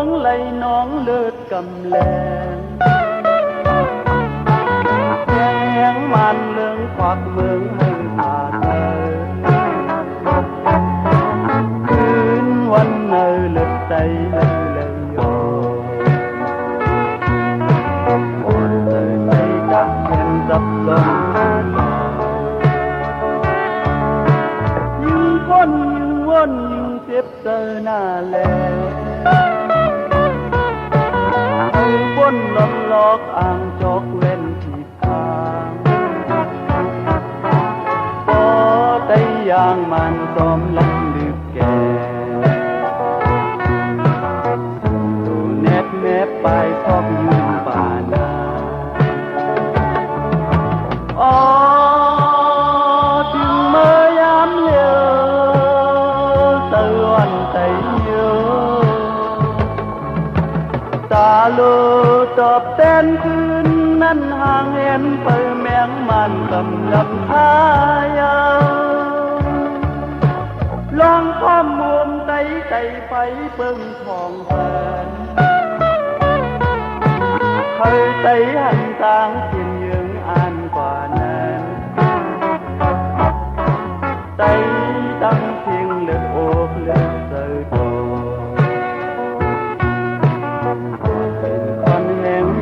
งไหลน้องเลือดกำแลงแยงมันเลืองควักเมืองให้ผ่านเลยคืนวันเนอเลือดใจเลยโยปวดเลยใจจับเห็นจับสนยิ่งพ้นยิ่งวนยิ่งเจ็บเจอหน้าแลบนลมลอกอ่างจอกเว้นที่ทางพอได้ยางมันซ้อมลังดึกแก่ดูเน็บแนบไปซอกยืนป่านาอ๋อถึงเมื่อยามเลือตะวันใจเยอะตาลูตอบแทนคืนนั้นห่างเห็นเปิแมงมันกำลังทายาลองข้อมวมใจไฟเบิ่งทองแฟนเคยใจหันต่างเพียงยืงอ่านกว่านั้นใจดังเพียงเลือกโอกเลือกเสือโต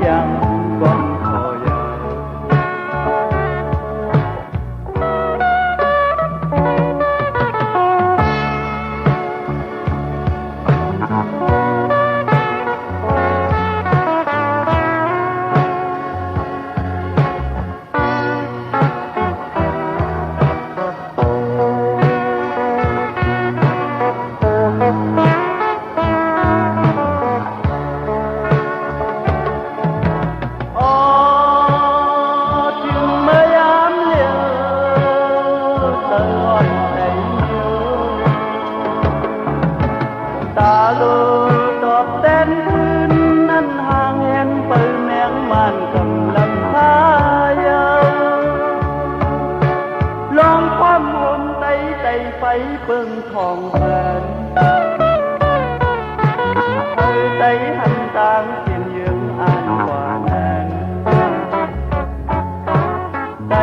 ยังก้อนคอยาวตาลูตอบแทนคืนนั้นห่างเห็นเปิดแมงมันกำลังพายาลองความห่มใจไฟเบิ่งทองแฟนเคยใจหันต่างเพียงยืงอ่านกว่านั้นใจ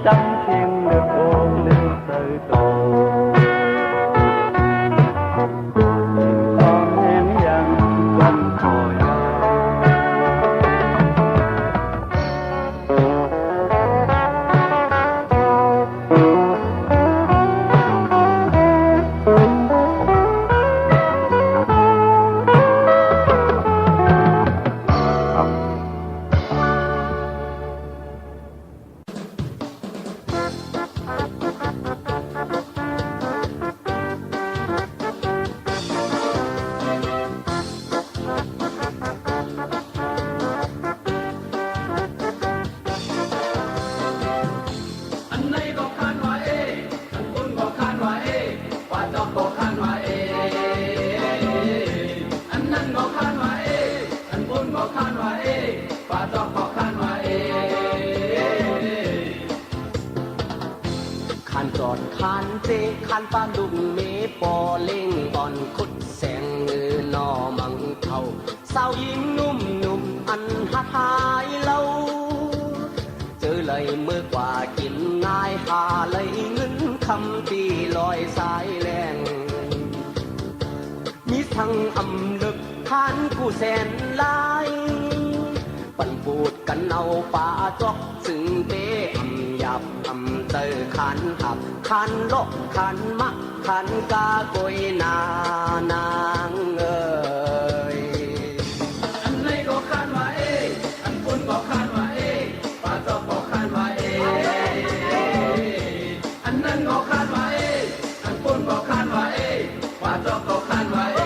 ดังเพียงเลือกโอกเลือกเสือโตขันจอดขันเจขันป้าดุงเมปอเล่งอ่อนคุดแสงมือนอมังเท่าสาวหญิงนุ่มอันหักหายเล่าเจอเลยเมื่อกว่ากินง่ายหาเลยเงินคำตีลอยสายแรงมีทั้งอำลึกทานกูแสนลายปั่นปูดกันเอาป่าจอกซึ่งเปอำหยับอำเตอขันหับขันลกขันมักขันกาโกยนางเอ้ยอันไหนก็ขันว่าเออันปุ่นก็ขันว่าเอป่าจอกก็ขันว่าเออันนั้นก็ขันว่าเออันปุ่นก็ขันว่าเอป่าจอกก็ขันว่าเอ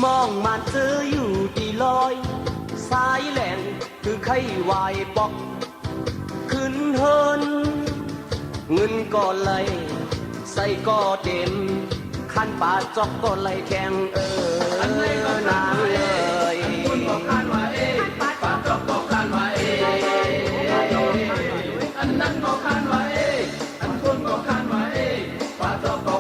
มองมันเจออยู่ที่ลอยสายแหลงคือไข้วายปอกขึ้นเฮินเงินก็ไหลใส่ก็เต็มขันป่าจอกก็ไหลแข็งนางเลยคุณบอกขันว่าเอป่าจอกบอกขันว่าเออันนั้นก็ขันว่าเออันคุณก็ขันว่าเอป่าจอกก็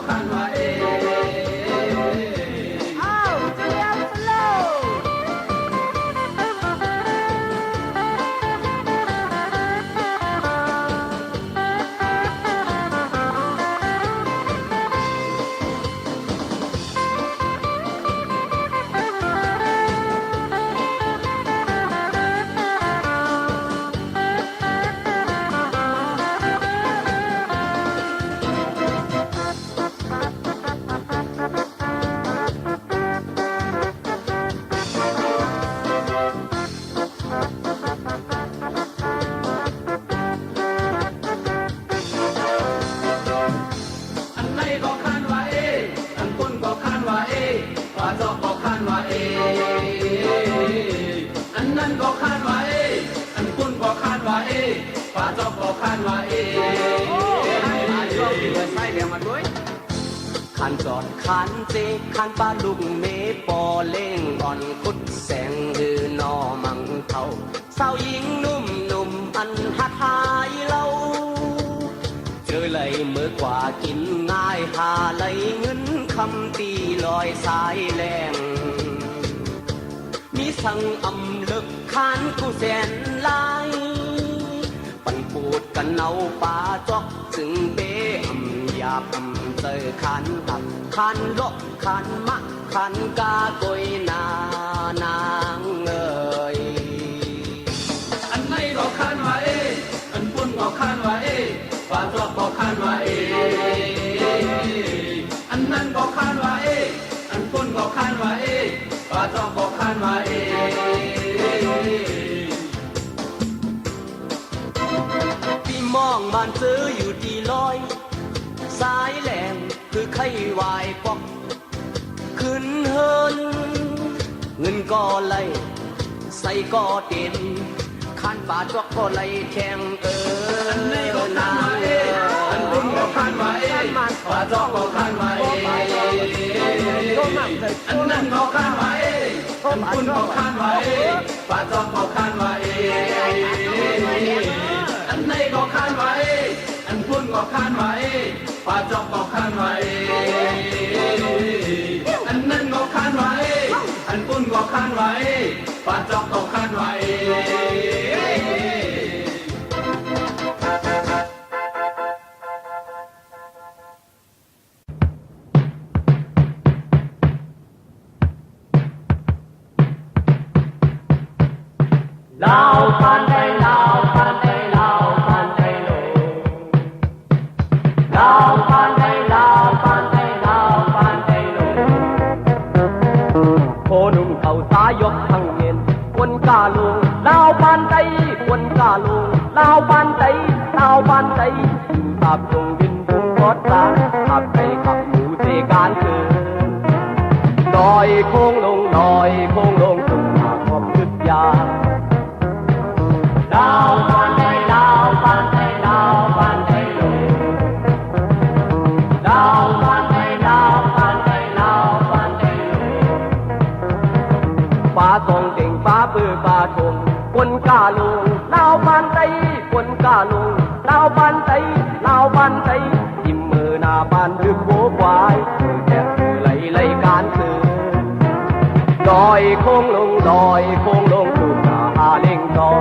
านว่าอันนั้นก็คาดว่าอันคุณก็คาดว่าป้าจอกก็คาดว่าใส่เดี๋ยวมาด้วยขันจอดขันเจขันปลาลุงเมปอเล่งอ่อนคุดแสงหือนอมังเทาสาวหญิงนุ่มนุ่มอันหัดหายเล่าเจอเลยเมื่อกว่ากินง่ายหาเลยเงินคำตีลอยสายแรงมีสั่งอำเลิกขานกูแสนลายปั่นปูดกันเอาป่าจอกถึงเปอำหยาบอำเตอขันหับขันลกขันมะขันกาโกยนานางเอ่ยอันไหนก็คาดว่าอันปุ่นก็คาดว่าป้าจอกก็คาดว่าอันนั้นก็คาดว่าอันปุ่นก็คาดว่าป้าจอกก็คาดว่าพี่มองบ้านซื้ออยู่ที่ลอยสายแหลมคือไข้วายปอกขึ้นเฮินเงินก็ไหลใส่ก็เด่นขันป่าจอกก็ไหลแข่งอันไหนก็คาดว่าอันปุ่นก็คาดว่าป้าจอกก็คาดว่าอันนั้นก็คาดว่าอันปุ่นก็คาดว่าป้าจอกก็คาดว่าอันไหนก็คาดว่าอันปุ่นก็คาดว่าป้าจอกก็คาดว่าอันนั้นก็คาดว่าอันปุ่นก็คาดว่าป้าจอกก็คาดว่าลาวพันไทยลาวพันไทยลาวพันไทยโลลาวพันไทยลาวพันไทยลาวพันไทยโลโคนุ่งเขาสายกทั้งเย็นคนกาลุงลาวพันไทยคนกาลุงลาวพันไทยลาวพันไทยตับลงดินทุ่งกอดตาขับไปขับหมูเสการเกินลอยโค้งลงลอยโค้งลงสุดหาความลึกยาลาวพันไทยลาวพันไทยลาวพันไทยโลลาวพันไทยลาวพันไทยลาวพันไทยโลฟ้าทองเก่งฟ้าปื้อฟ้าชมคนกาลุงลาวพันไทยคนกาลุงลาวพันไทยลาวพันไทยยิ้มมือหน้าบานดึกโบควายมือแก่มือไหลการคืนลอยโค้งลงลอยโค้งลงสู่หน้าหาเล่งจอ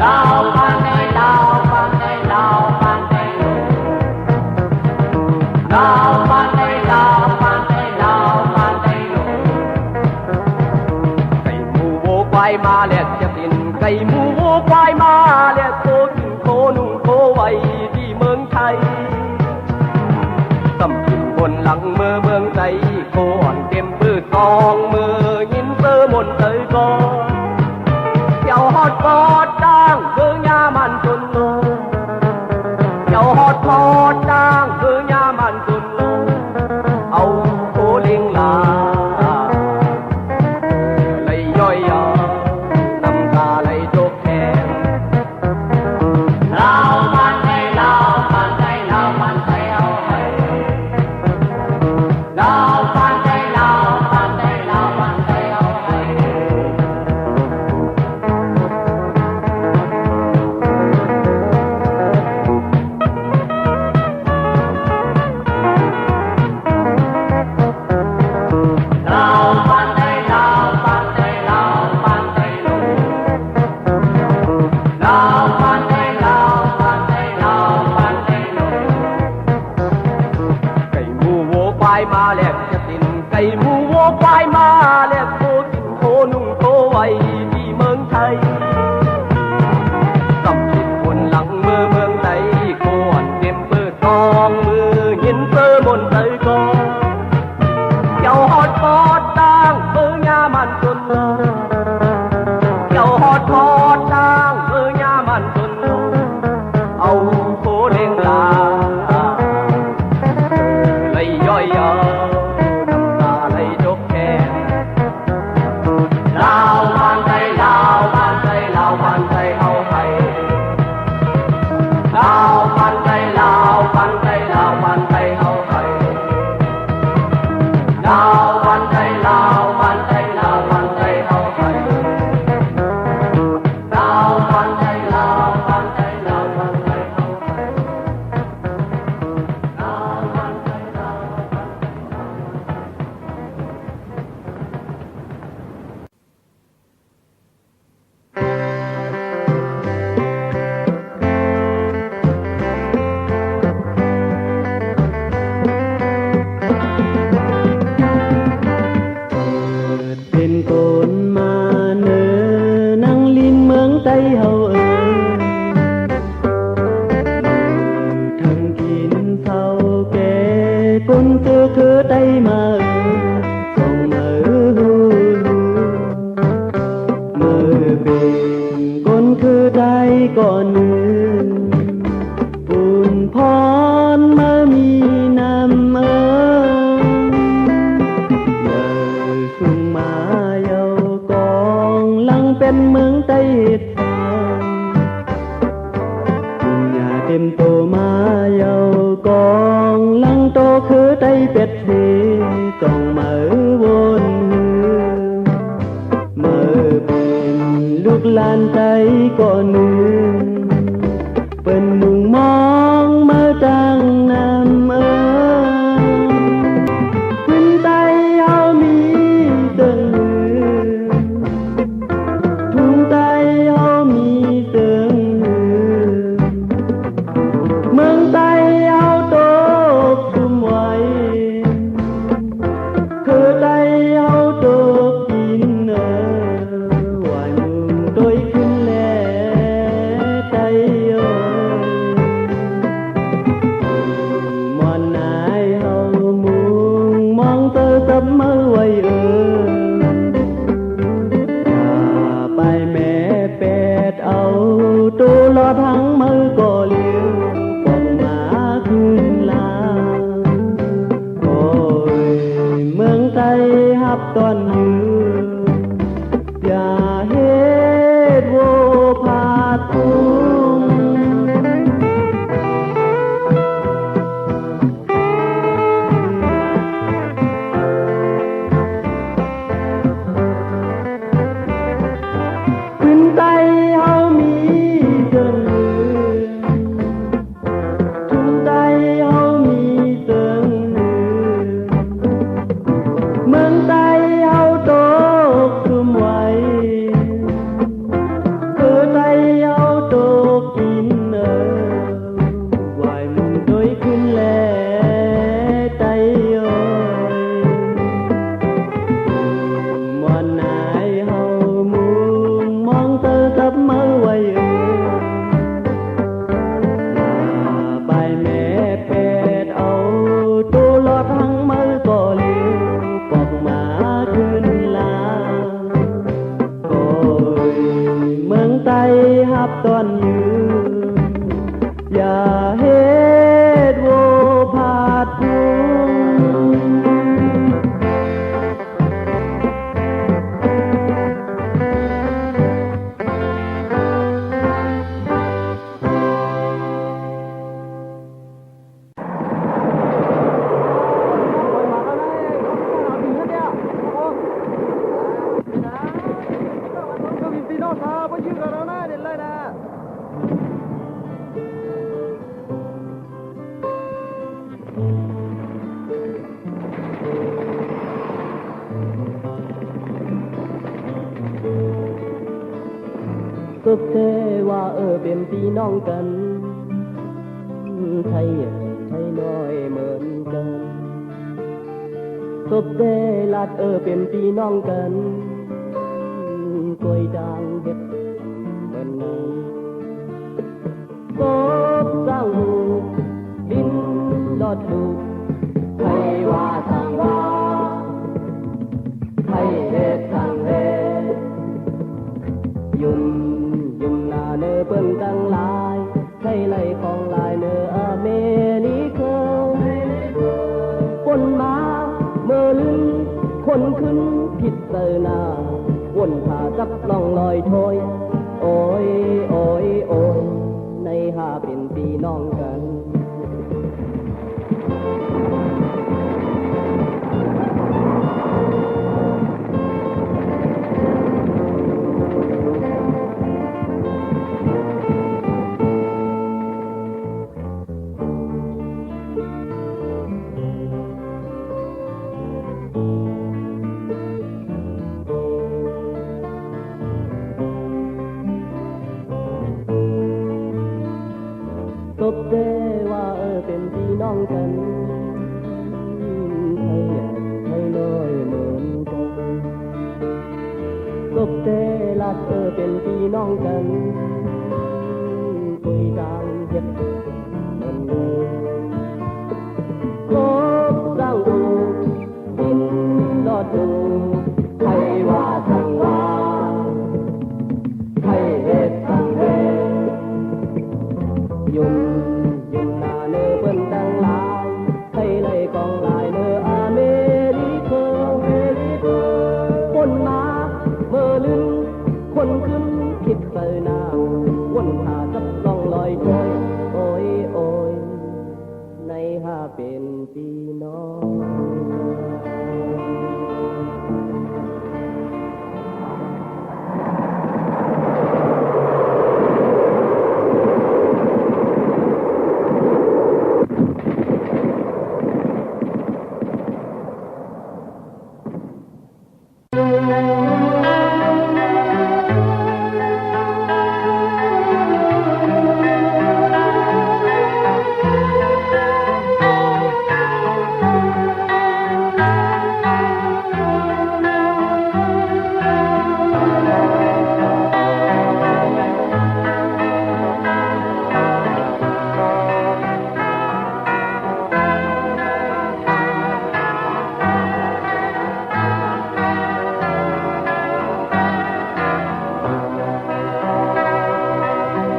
ลาวพันไทยลาวพันไทยลาวพันไทยโลลาวพันไทยลาวพันไทยลาวพันไทยโลไก่หมูโวควายมาแล้วจะกินไก่หมูโวควายมาแล้วโคกินโคนุ่งโคไว้ที่เมืองไทยสำกินบนหลังเมืองใจโคอ่อนเต็มปื้อตองมือยินเตอร์มนเตยกอเจ้าฮอดกอดจ้างเบือยามันจนลงเจ้าฮอดกอดจ้างเบือยามันจนลงเอาโคลิงลาไหลย่อยยาน้ำตาไหลจก เทต้องมาวนเมื่อเป็นลูกหลานใจก่อนหนึ่งเป็นมุงมองมาตั้งนำพื้นใต้เอามีเติงทุ่งใต้เอามีเติงเมืองใต้เอาโตกซุ่มไว้คือใต้เอาโตกกินวายมึงโดยขึ้นแลใต้มอนนายเฮามุงมองเตอกับมือไว้ถ้าไปแม่เป็ดเอาตูรอทั้งมือก็เลี้ยวปองมาขึ้นลาโอ้ยเมืองไทยฮับตอนยืนอย่าเฮ็ดโวพาทุ่งขึ้นใต้เฮามีเติงทุ่งใต้เฮามีเติงเมืองใต้เฮาโตกซุ่มไว้คือใต้เฮาโตกกินวายมึงโดยขึ้นแลใต้มอนนายเฮามุงมองเตอกับมือไว้ไปแม่เป็ดเอาตูรอทั้งมือก็เลี้ยวปอกมาขึ้นลาโอ้ยเมืองไทยฮับตอนยืนอย่าเฮ็ดโวพาทุ่งสุดเทว่าเป็นพี่น้องกันไทยใหญ่ไทยน้อยเหมือนกันสุดเทลัดเป็นพี่น้องกันกล้วยด่างเฮ็ดเหมือนนั้นกบสร้างหูดินลอดลูกไทยว่าทางว่าไทยเฮ็ดทางเฮ็ดยุ่มนาเนอเปิ้นตั้งหลายใช้ไหลของลายเนออเมริกาคนมาเมื่อลืนคนขึ้นผิดเตอหน้าวนผ่ากับล่องลอยโถยโอ้ยโอ้ยโอ้ยในหาเป็นพี่น้องกัน ตบเดว่าเป็นพี่น้องกันไทยใหญ่ไทยน้อยเหมือนกันตบเดลัดเป็นพี่น้องกันคุยดังเจ็บเหมือนกันกบสร้างดูดินลอดดูไทยว่าทางว่าไทยเฮ็ดทางเฮ็ดยุ่งนาเนอเปิ้นตั้งหลายไทยไล่กองลายเนออเมริกาคนมาเมื่อลืนคนขึ้นคิดเตอหน้าวนหากับล่องลอยโถยโอ้ยโอ้ยในหา เป็นพี่น้อง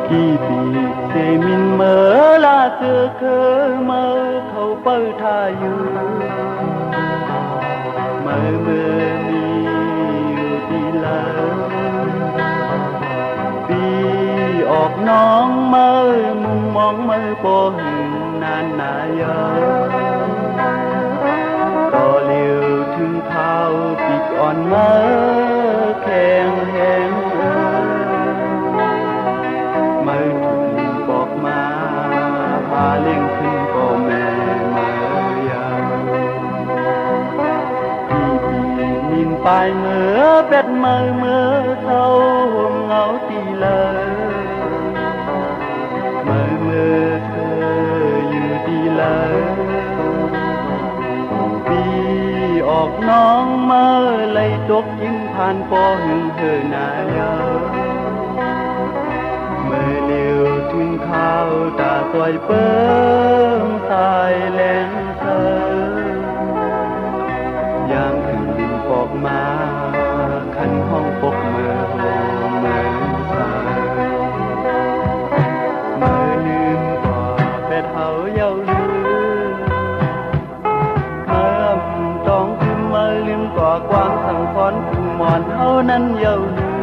กี่ปีเซมินเมื่อลาเจอเคยเมื่อเขาเปิดทาอยู่เมื่อมีอยู่ที่ลาปีออกน้องเมื่อมุมมองเมื่อโปหึงนานนายาก็เลี้ยวถึงเท้าปีกอ่อนเมื่อแข็งแหงมือถูกลิงบอกมาพาเลี้ยงขึ้นก็แม่เมื่อยามพี่นินไปเมื่อเป็ดเมื่อเศร้าห่มเงาตีเลยเมื่อเธออยู่ดีเลยปีออกน้องเมื่อไหลตกยิ้มผ่านปอหึงเธอนายาเมื่อเลี้ยวถึงข้าวตาสวยเปิ้งสายแหลงเธอย่างถึงลินปอกมาขันห้องปกเมื่อโฮเมื่อสายเมื่อลืมกว่าเป็ดเฮาเย้าลืมเมื่อต้องขึ้นมาลืมกว่ากวางสั่งสอนผู้หมอนเฮานั้นเย้าลืม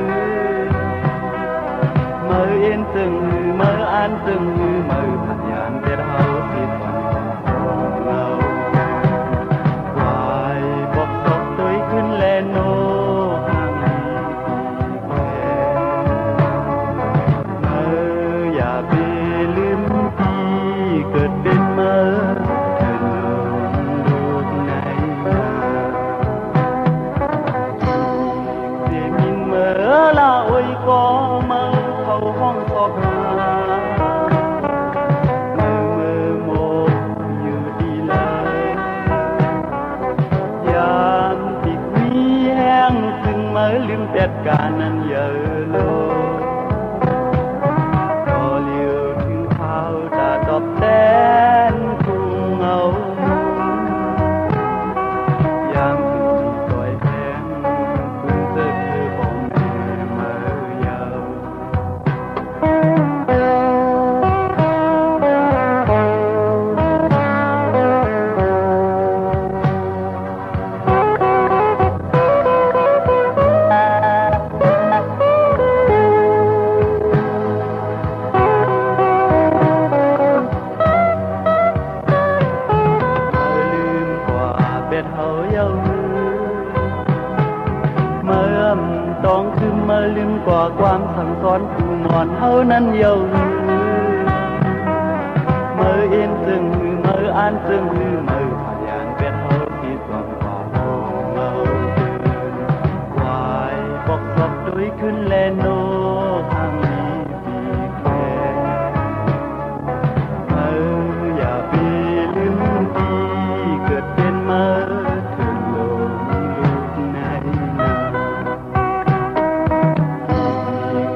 เมื่อเอ็นจึงเมื่ออ่านจึงเมื่อผัดยานเป็ดเฮาสิฝันเงาวายบอกสอกตัวขึ้นแลโนห่างลีแค่เมื่ออย่าไปลืมที่เกิดเป็นเมื่อเธอลงลูกในนาเสียมินเมื่อลาโอยก็เมื่อเขาห้องสอบหาเมื่อโมกอยู่ดีเลยยามที่มีแห้งซึ่งเมื่อลืมเป็ดการนั้นเยอะโลก็เลี้ยวถึงข้าวตาตอบแทนทุ่งเงายามถึงที่ก้อยแข็งคุณเจอคือบ่แม่เมื่อยาว ลืมกว่าเป็ดเฮาเย้าลืมเมื่อต้องคืนมาลืมกว่าความสั่งสอนผู้หมอนเฮานั้นเย้าลืมเมื่อเอ็นจึงเมื่ออ่านจึงเมื่อพยานเป็ดเฮาที่สอนกว่าโง่เมาเดินควายบอกสอบด้วยขึ้นแลโนทางนี้ปีแควเมื่ออย่าไปลืมที่เกิดเป็นเมื่อเธอลงลูกในนา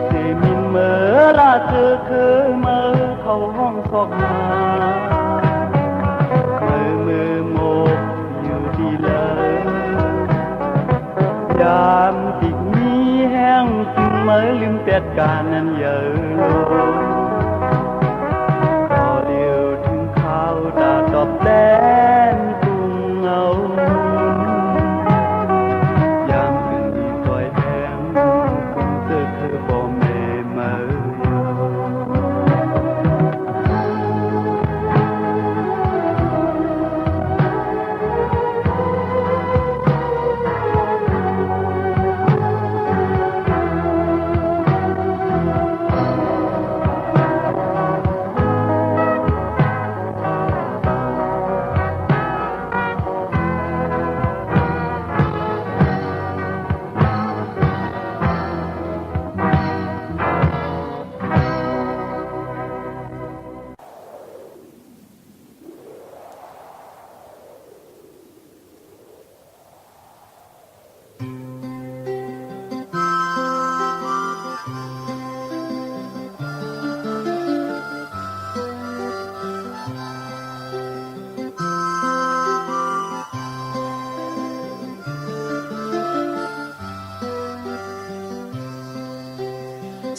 เซมินเมื่อลาเจอเคยเมื่อเขาห้องสอบหาเมื่อโมกอยู่ที่เลยยามที่มีแห้งซึ่งเมื่อลืมเป็ดการนั้นเยอะโลก็เลี้ยวถึงข้าวตาตอบแทนทุ่งเงายามคืนที่ก้อยแห้งคุณเจอคือบ่แม่เมื่อยาว เ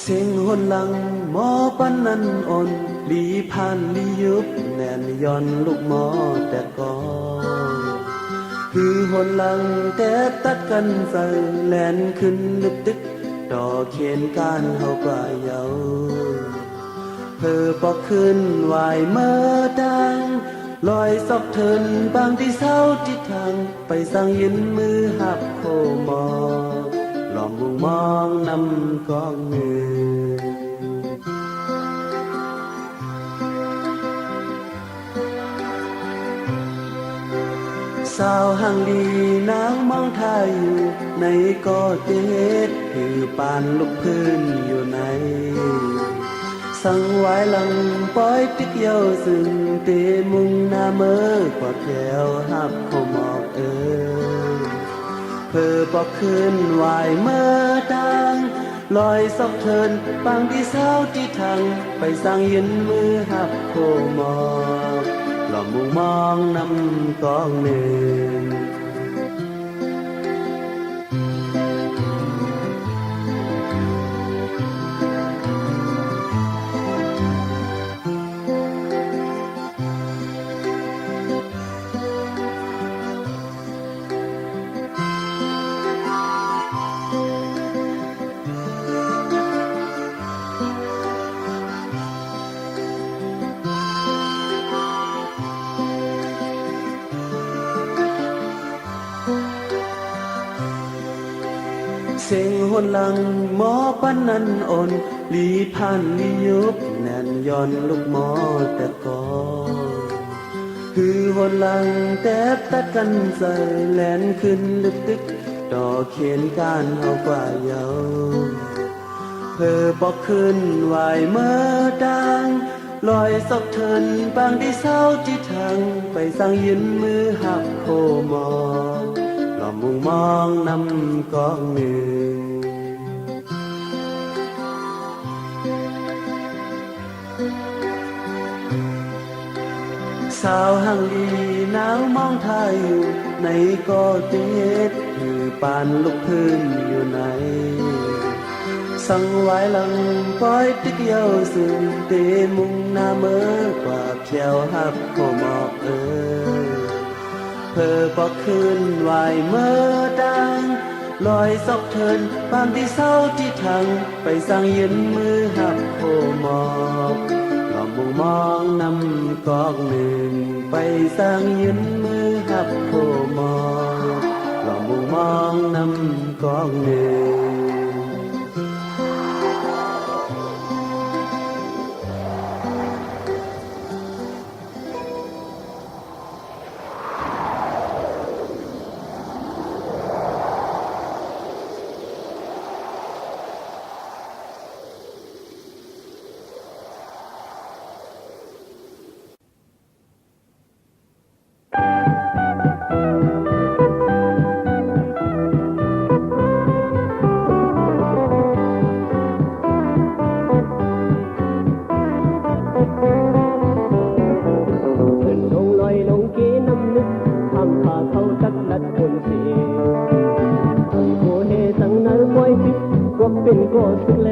เสียงหนหลังหมอปันนั้นอ่อนลีผ่านลียุบแน่นย้อนลูกหมอแต่ก่อนคือหนหลังแต่ตัดกันใส่แลนขึ้นลึกตึกต่อเขียนการเฮากว่าเยาเพอปอกขึ้นไหวเมื่อดังลอยซอกเทินบางที่เศร้าที่ทางไปสั่งยินมือหับโคมอหลอมมุงมองนำกองเงินสาวห่างดีนางมองทายอยู่ในก่อเจ็ดคือปานลูกพื้นอยู่ในสั่งไว้หลังปล่อยติ๊กเยาซึ่งเตมุงหน้าเมื่อกว่าแก้วหับเขาหมอกเพอปอกขึ้นไหวเมื่อดังลอยซอกเทินบางที่เศร้าที่ทางไปสั่งยืนมือหับโคหมอกหล่อมุงมองนำกองหนึ่งเสียงหนหลังหมอปันนั้นอ่อนลีผ่านลียุบแน่นย้อนลูกหมอแต่ก่อนคือหนหลังแต่ตัดกันใส่แลนขึ้นลึกตึกต่อเขียนการเฮากว่าเยาเพอปอกขึ้นไหวเมื่อดังลอยซอกเทินบางที่เศร้าที่ทางไปสั่งยืนมือหับโคมอหล่อมุงมองนำกองหนึ่งสาวห่างลีหนาวมองทายอยู่ในก่อเจ็ดคือปานลูกพื้นอยู่ในสั่งไว้หลังปล่อยติ๊กเยาซึ่งเตมุงหน้าเมื่อกว่าเพียวหับโคหมอกเพอปอกขึ้นไหวเมื่อดังลอยซอกเทินบางที่เศร้าที่ทางไปสั่งยืนมือหับโคหมอกหลอมมุงมองนำกองหนึ่งไปสั่งยืนมือหับโคหมอกหลอมมุงมองนำกองหนึ่งเป็นก็สุดแล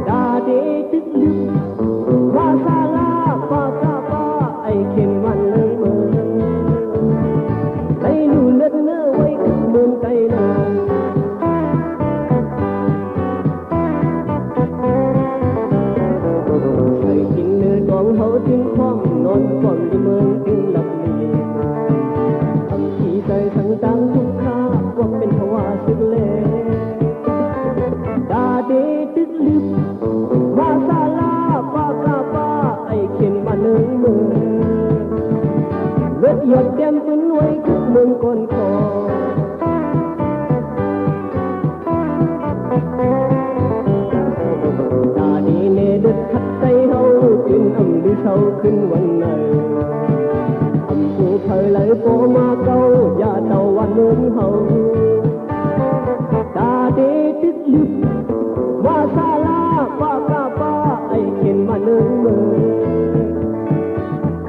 ดาเดติดลึกว่าซาลาปากาปาไอเข็นมันเลื่อไอหนูเลิศเนื้อไว้กับเมืองไกลนาใครกินเนื้อกองเขาจึงคว่ำนอนก่อนที่เมืองจึงหลับลีทำที่ใจทั้งตังทุกข้าว่าเป็นภาวะสุดแลหยดเต็มเป็นไว้ทุกเมืองก่อนคอตาดีเนเด็ดขัดใจเฮาจินอำดิเศร้าขึ้นวันไหนอำผู้เผยไหลโปมาเก้าอย่าเต่าวันเมืองเฮาตาดีติดลึกว่าซาลาป้ากาป้าไอเข็นมาเนืองเมือง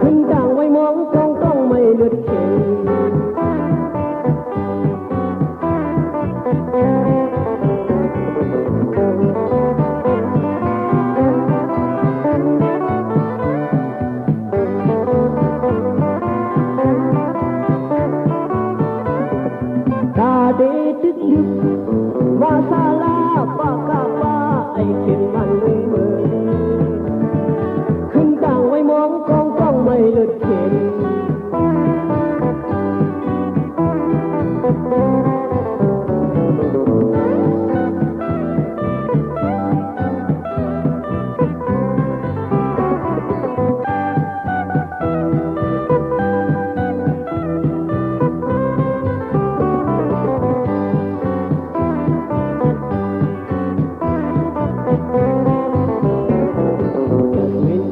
ขึ้นด่างไว้มองต้องไม่เลือดเข็น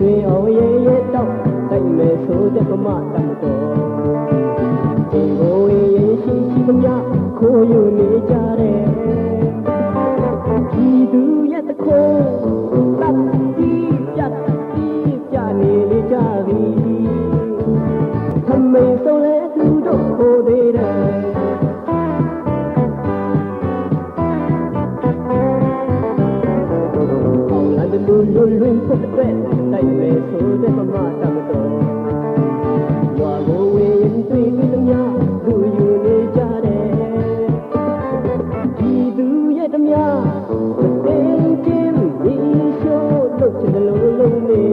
တွေအောင်ရဲရဲတောက်တိုက်မဲ့ဆိုတဲ့ပမာတမတော်ဒီကိုရင်ရှိရှိသမျှခိုးယူနေကြတယ်ဒီသူရဲ့တခိုးတပ်ပြီးပြနေလေကြပြီทำไมต้องလဲသူတို့ခိုးသေးတယ်အောင်လာတဲ့လူဖို့တဲ့တိုက်မဲ့ဆိုတဲ့ပမာတမတော်ရွာကိုဝေရင်တွေ့ပြီးသမျှလူယူနေကြတယ်ဒီသူရဲ့သမျှမသိချင်းဒီရှိုးလုပ်ချင်တယ်လို့လုံးနေ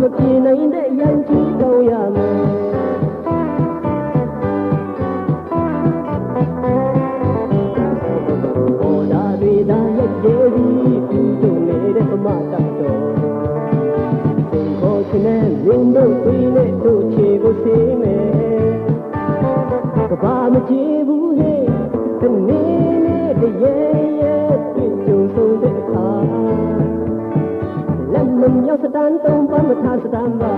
မပြေနိုင်တဲ့ရန်ကြီးတောင်းရမယ်ဘောလာတွေသာရက်ကျေးပြီးသူတို့နေတဲ့ပမာတတ်တော်သင်ခေါ်ခြင်းနဲ့လင်းတို့ပြီးနဲ့တို့ချေကိုစေးမယ်ကဘာမချေဘူးဟဲ့တနေ့နဲ့တရေရဲ့တွေ့ကြုံဆုံးတဲ့အခါလက်မမြောက်စတန်တုံးပမထစတန်ပါ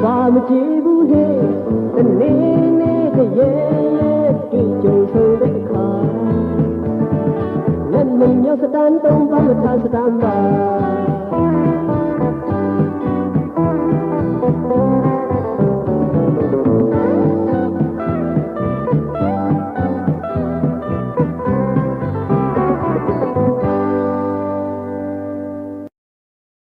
ဘာမကြည့်ဘူးဟဲ့တနေ့နဲ့တရေရဲ့တွေ့ကြုံဆုံးတဲ့အခါလက်မမြောက်စတန်တုံးပမထစတန်ပါ